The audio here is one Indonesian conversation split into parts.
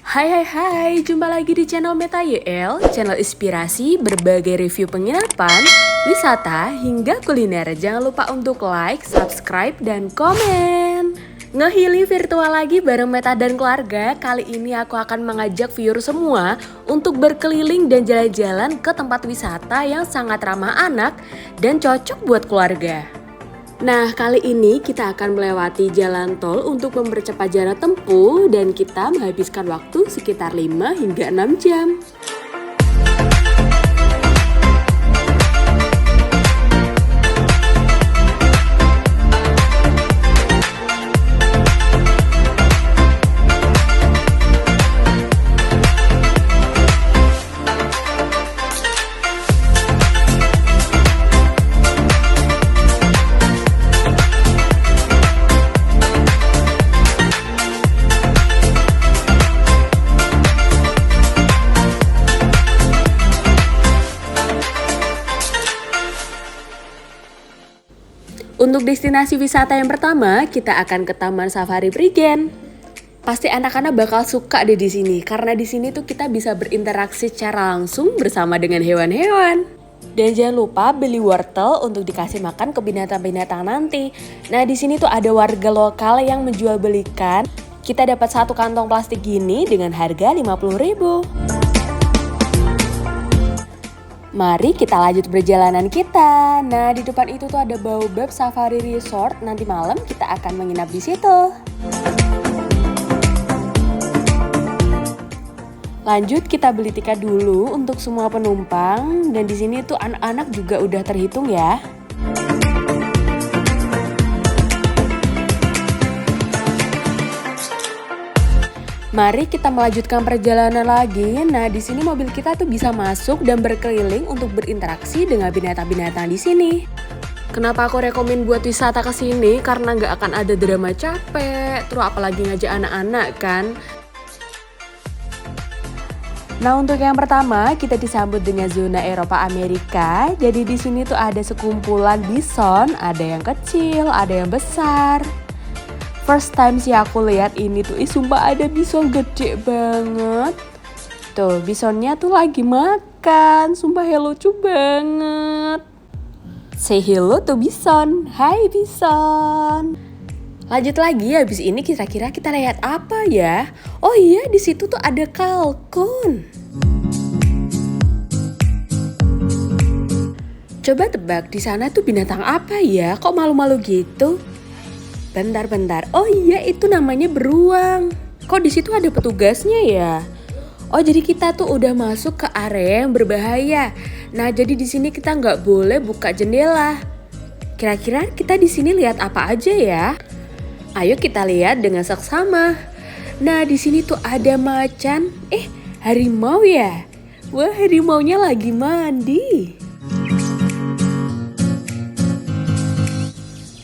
Hai, jumpa lagi di channel Meta YL, channel inspirasi berbagai review penginapan, wisata, hingga kuliner. Jangan lupa untuk like, subscribe, dan komen. Ngehealing virtual lagi bareng Meta dan keluarga. Kali ini aku akan mengajak viewer semua untuk berkeliling dan jalan-jalan ke tempat wisata yang sangat ramah anak dan cocok buat keluarga. Nah, kali ini kita akan melewati jalan tol untuk mempercepat jarak tempuh dan kita menghabiskan waktu sekitar 5 hingga 6 jam. Untuk destinasi wisata yang pertama, kita akan ke Taman Safari Prigen. Pasti anak-anak bakal suka deh di sini, karena di sini tuh kita bisa berinteraksi secara langsung bersama dengan hewan-hewan. Dan jangan lupa beli wortel untuk dikasih makan ke binatang-binatang nanti. Nah, di sini tuh ada warga lokal yang menjual belikan. Kita dapat satu kantong plastik gini dengan harga 50.000. Mari kita lanjut perjalanan kita. Nah, di depan itu tuh ada Baobab Safari Resort. Nanti malam kita akan menginap di situ. Lanjut kita beli tiket dulu untuk semua penumpang. Dan di sini tuh anak-anak juga udah terhitung ya. Mari kita melanjutkan perjalanan lagi. Nah, di sini mobil kita tuh bisa masuk dan berkeliling untuk berinteraksi dengan binatang-binatang di sini. Kenapa aku rekomen buat wisata ke sini? Karena nggak akan ada drama capek, terus apalagi ngajak anak-anak kan. Nah, untuk yang pertama kita disambut dengan zona Eropa Amerika. Jadi di sini tuh ada sekumpulan bison, ada yang kecil, ada yang besar. First time sih aku lihat ini tuh, sumpah ada bison gede banget. Tuh, bisonnya tuh lagi makan, sumpah lucu banget. Say hello to bison, hai bison. Lanjut lagi, habis ini kira-kira kita lihat apa ya? Oh iya, di situ tuh ada kalkun. Coba tebak, di sana tuh binatang apa ya? Kok malu-malu gitu? Bentar. Oh iya, itu namanya beruang. Kok di situ ada petugasnya ya? Oh, jadi kita tuh udah masuk ke area yang berbahaya. Nah, jadi di sini kita nggak boleh buka jendela. Kira-kira kita di sini lihat apa aja ya? Ayo kita lihat dengan seksama. Nah, di sini tuh ada macan. Harimau ya? Wah, harimaunya lagi mandi.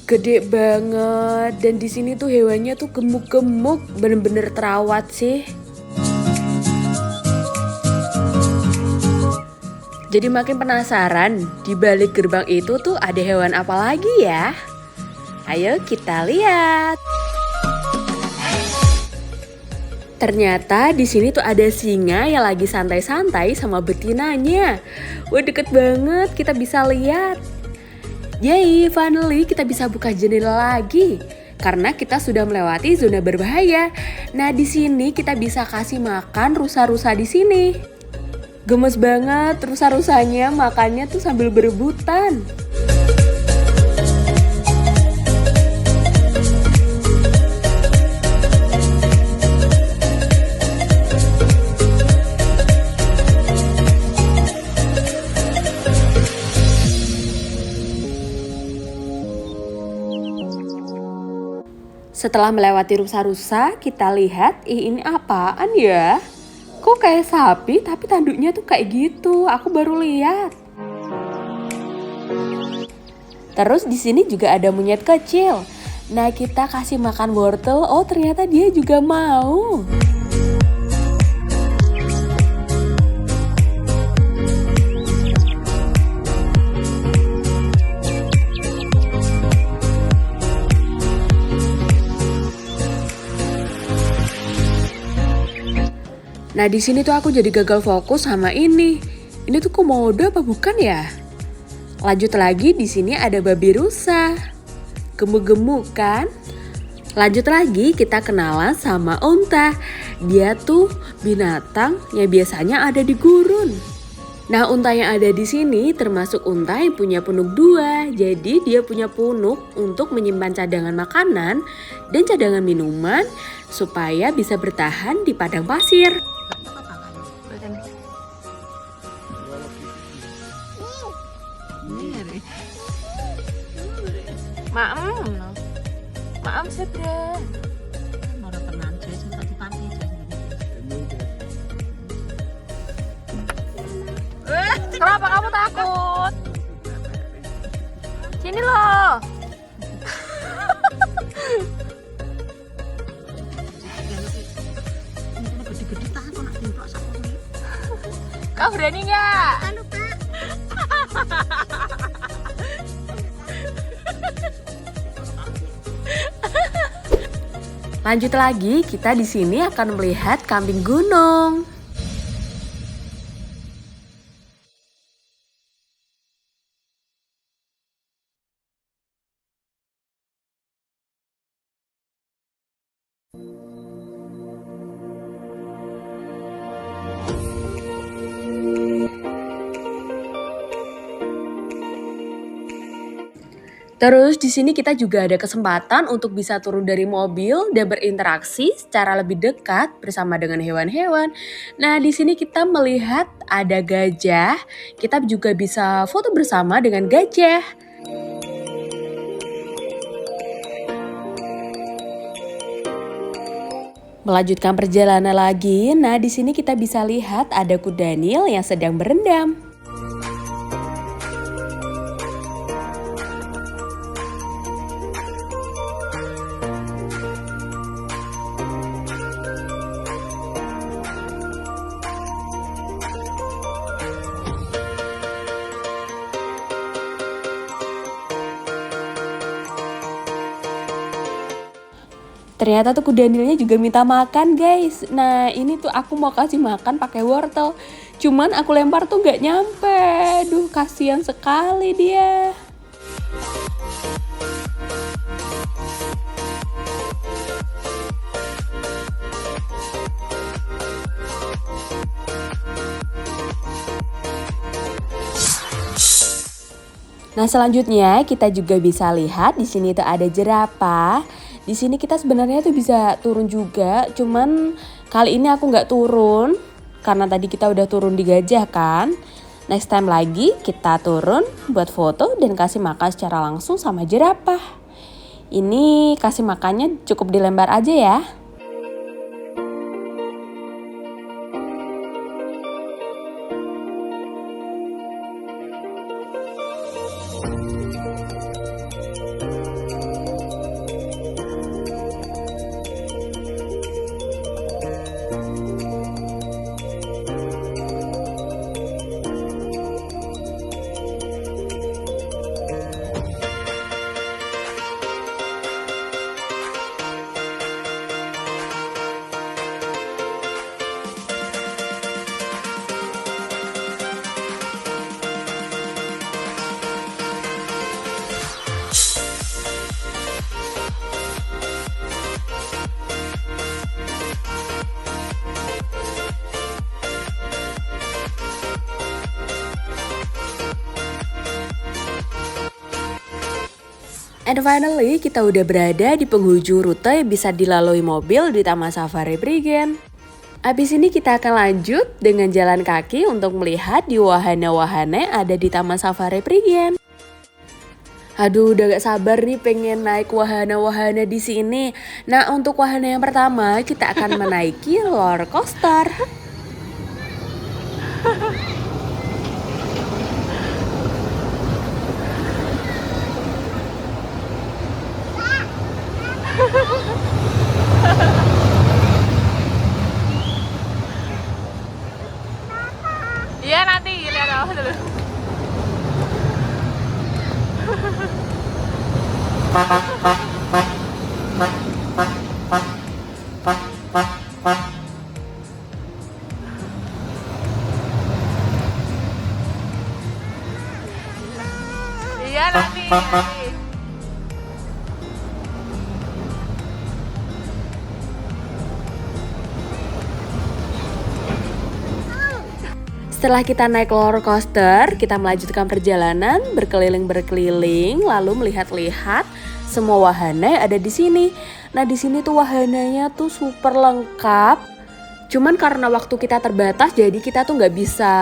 Gede banget, dan di sini tuh hewannya tuh gemuk-gemuk, bener-bener terawat sih. Jadi makin penasaran, di balik gerbang itu tuh ada hewan apa lagi ya? Ayo kita lihat. Ternyata di sini tuh ada singa yang lagi santai-santai sama betinanya. Wah, deket banget, kita bisa lihat. Yeay, finally kita bisa buka jendela lagi karena kita sudah melewati zona berbahaya. Nah, di sini kita bisa kasih makan rusa-rusa di sini. Gemes banget rusa-rusanya, makannya tuh sambil berebutan. Setelah melewati rusa-rusa, kita lihat, ini apaan ya? Kok kayak sapi tapi tanduknya tuh kayak gitu, aku baru lihat. Terus di sini juga ada monyet kecil. Nah, kita kasih makan wortel, oh ternyata dia juga mau. Nah di sini tuh aku jadi gagal fokus sama ini. Ini tuh komodo apa bukan ya? Lanjut lagi, di sini ada babi rusa. Gemuk-gemuk kan? Lanjut lagi, kita kenalan sama unta. Dia tuh binatang yang biasanya ada di gurun. Nah, unta yang ada di sini termasuk unta yang punya punuk 2. Jadi dia punya punuk untuk menyimpan cadangan makanan dan cadangan minuman supaya bisa bertahan di padang pasir. Maam sebra. Ora tenan jare sing tak dipanti Kenapa kamu takut? Sini loh. gede-gede tak kok nak timplok sakone. Kau berani nggak? Anu, Pak. Lanjut lagi, kita di sini akan melihat kambing gunung. Terus di sini kita juga ada kesempatan untuk bisa turun dari mobil dan berinteraksi secara lebih dekat bersama dengan hewan-hewan. Nah, di sini kita melihat ada gajah. Kita juga bisa foto bersama dengan gajah. Melanjutkan perjalanan lagi. Nah, di sini kita bisa lihat ada kuda Nil yang sedang berendam. Ternyata tuh kuda Nilnya juga minta makan guys. Nah ini tuh aku mau kasih makan pakai wortel. Cuman aku lempar tuh gak nyampe. Duh kasihan sekali dia. Nah selanjutnya kita juga bisa lihat di sini tuh ada jerapah. Di sini kita sebenarnya tuh bisa turun juga, cuman kali ini aku nggak turun karena tadi kita udah turun di gajah kan. Next time lagi kita turun buat foto dan kasih makan secara langsung sama jerapah. Ini kasih makannya cukup dilembar aja ya. And finally, kita udah berada di penghujung rute yang bisa dilalui mobil di Taman Safari Prigen. Abis ini kita akan lanjut dengan jalan kaki untuk melihat di wahana-wahana yang ada di Taman Safari Prigen. Aduh, udah gak sabar nih pengen naik wahana-wahana di sini. Nah, untuk wahana yang pertama, kita akan menaiki roller coaster. Iya nanti lihat awas dulu. Setelah kita naik roller coaster, kita melanjutkan perjalanan berkeliling-berkeliling, lalu melihat-lihat semua wahana yang ada di sini. Nah, di sini tuh wahananya tuh super lengkap. Cuman karena waktu kita terbatas, jadi kita tuh nggak bisa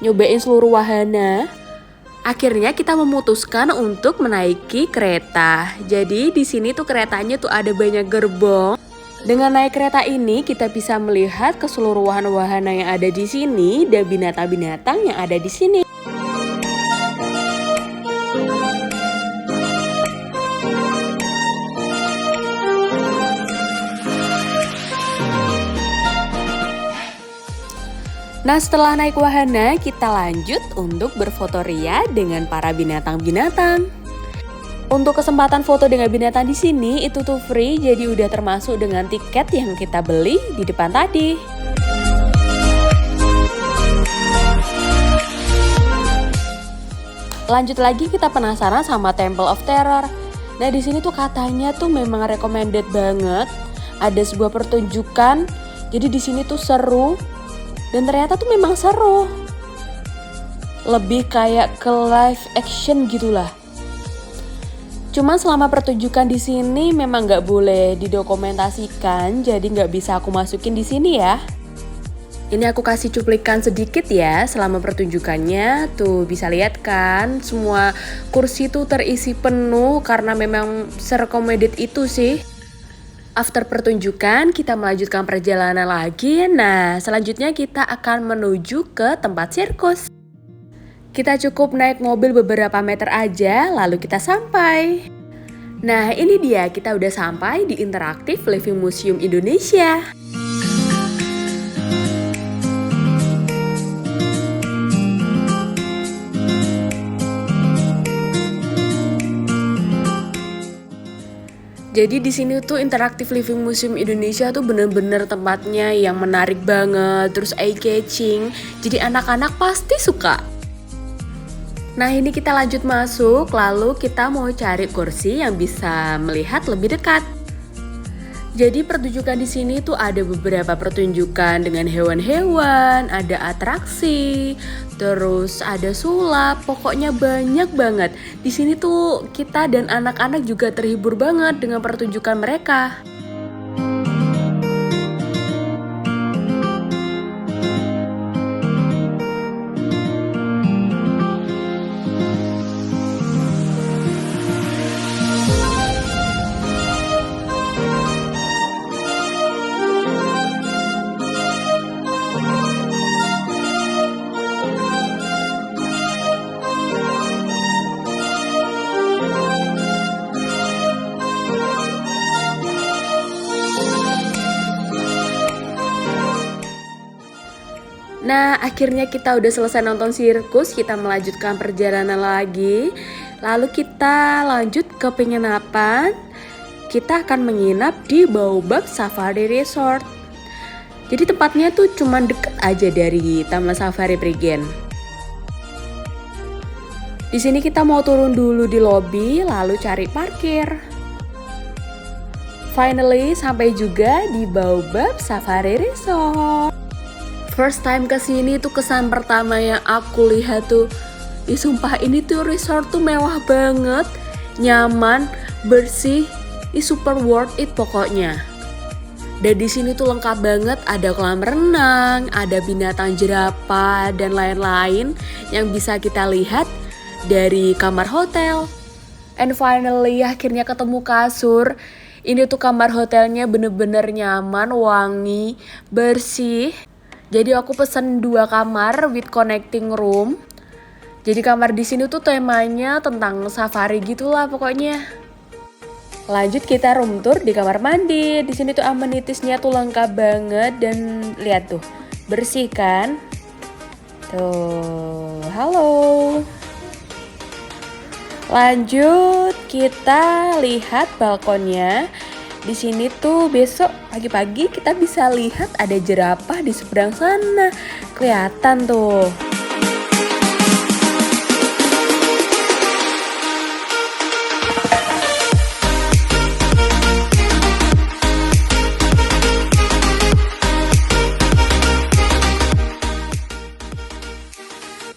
nyobain seluruh wahana. Akhirnya kita memutuskan untuk menaiki kereta. Jadi di sini tuh keretanya tuh ada banyak gerbong. Dengan naik kereta ini kita bisa melihat keseluruhan wahana yang ada di sini dan binatang-binatang yang ada di sini. Nah, setelah naik wahana, kita lanjut untuk berfoto ria dengan para binatang-binatang. Untuk kesempatan foto dengan binatang di sini itu tuh free, jadi udah termasuk dengan tiket yang kita beli di depan tadi. Lanjut lagi, kita penasaran sama Temple of Terror. Nah, di sini tuh katanya tuh memang recommended banget. Ada sebuah pertunjukan, jadi di sini tuh seru. Dan ternyata tuh memang seru. Lebih kayak ke live action gitulah. Cuma selama pertunjukan di sini memang nggak boleh didokumentasikan, jadi nggak bisa aku masukin di sini ya. Ini aku kasih cuplikan sedikit ya selama pertunjukannya. Tuh bisa lihat kan, semua kursi tuh terisi penuh karena memang serecommended itu sih. After pertunjukan, kita melanjutkan perjalanan lagi. Nah, selanjutnya kita akan menuju ke tempat sirkus. Kita cukup naik mobil beberapa meter aja, lalu kita sampai. Nah, ini dia, kita udah sampai di Interactive Living Museum Indonesia. Jadi di sini tuh Interactive Living Museum Indonesia tuh bener-bener tempatnya yang menarik banget, terus eye-catching. Jadi anak-anak pasti suka. Nah, ini kita lanjut masuk, lalu kita mau cari kursi yang bisa melihat lebih dekat. Jadi pertunjukan di sini tuh ada beberapa pertunjukan dengan hewan-hewan, ada atraksi, terus ada sulap, pokoknya banyak banget. Di sini tuh kita dan anak-anak juga terhibur banget dengan pertunjukan mereka. Nah, akhirnya kita udah selesai nonton sirkus, kita melanjutkan perjalanan lagi. Lalu kita lanjut ke penginapan. Kita akan menginap di Baobab Safari Resort. Jadi tempatnya tuh cuman deket aja dari Taman Safari Prigen. Di sini kita mau turun dulu di lobi, lalu cari parkir. Finally, sampai juga di Baobab Safari Resort. First time kesini tuh kesan pertama yang aku lihat tuh, sumpah ini tuh resort tuh mewah banget, nyaman, bersih, super worth it pokoknya. Dan di sini tuh lengkap banget, ada kolam renang, ada binatang jerapah dan lain-lain yang bisa kita lihat dari kamar hotel. And finally akhirnya ketemu kasur. Ini tuh kamar hotelnya bener-bener nyaman, wangi, bersih. Jadi aku pesen 2 kamar with connecting room. Jadi kamar di sini tuh temanya tentang safari gitulah pokoknya. Lanjut kita room tour di kamar mandi. Di sini tuh amenitiesnya tuh lengkap banget dan lihat tuh, bersih kan? Tuh, halo. Lanjut kita lihat balkonnya. Di sini tuh besok pagi-pagi kita bisa lihat ada jerapah di seberang sana. Kelihatan tuh.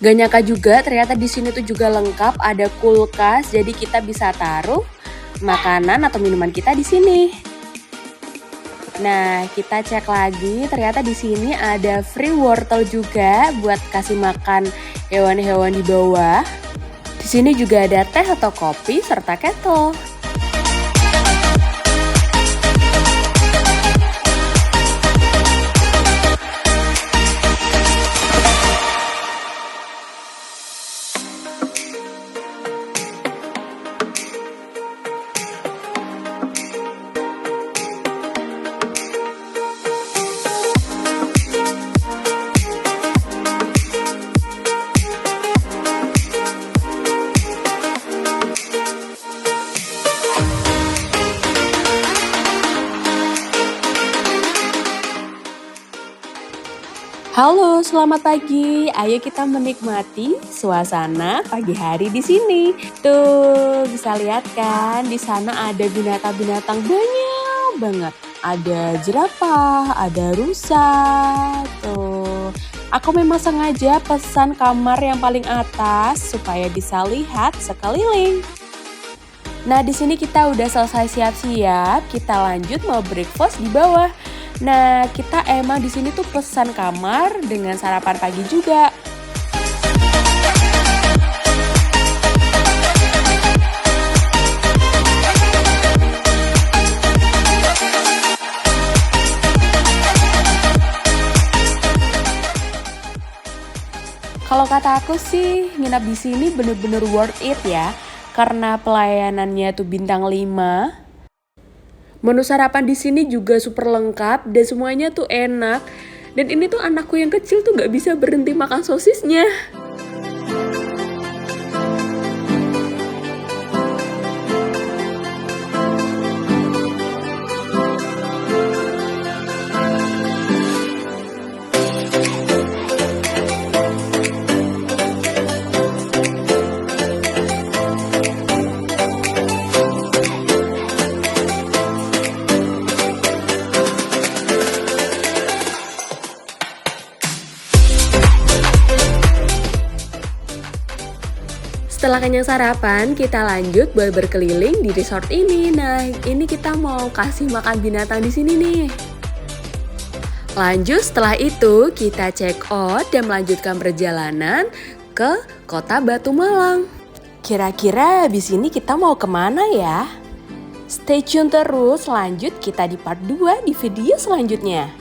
Gak nyangka juga ternyata di sini tuh juga lengkap, ada kulkas, jadi kita bisa taruh makanan atau minuman kita di sini. Nah, kita cek lagi, ternyata di sini ada free wortel juga buat kasih makan hewan-hewan di bawah. Di sini juga ada teh atau kopi serta kettle. Halo, selamat pagi. Ayo kita menikmati suasana pagi hari di sini. Tuh, bisa lihat kan? Di sana ada binatang-binatang banyak banget. Ada jerapah, ada rusa. Tuh. Aku memang sengaja pesan kamar yang paling atas supaya bisa lihat sekeliling. Nah, di sini kita udah selesai siap-siap. Kita lanjut mau breakfast di bawah. Nah, kita emang di sini tuh pesan kamar dengan sarapan pagi juga. Kalau kata aku sih, nginap di sini bener-bener worth it ya. Karena pelayanannya tuh bintang 5. Menu sarapan di sini juga super lengkap dan semuanya tuh enak. Dan ini tuh anakku yang kecil tuh gak bisa berhenti makan sosisnya. Setelah kenyang sarapan, kita lanjut buat berkeliling di resort ini. Nah, ini kita mau kasih makan binatang di sini nih. Lanjut setelah itu, kita check out dan melanjutkan perjalanan ke Kota Batu Malang. Kira-kira habis ini kita mau kemana ya? Stay tune terus, lanjut kita di part 2 di video selanjutnya.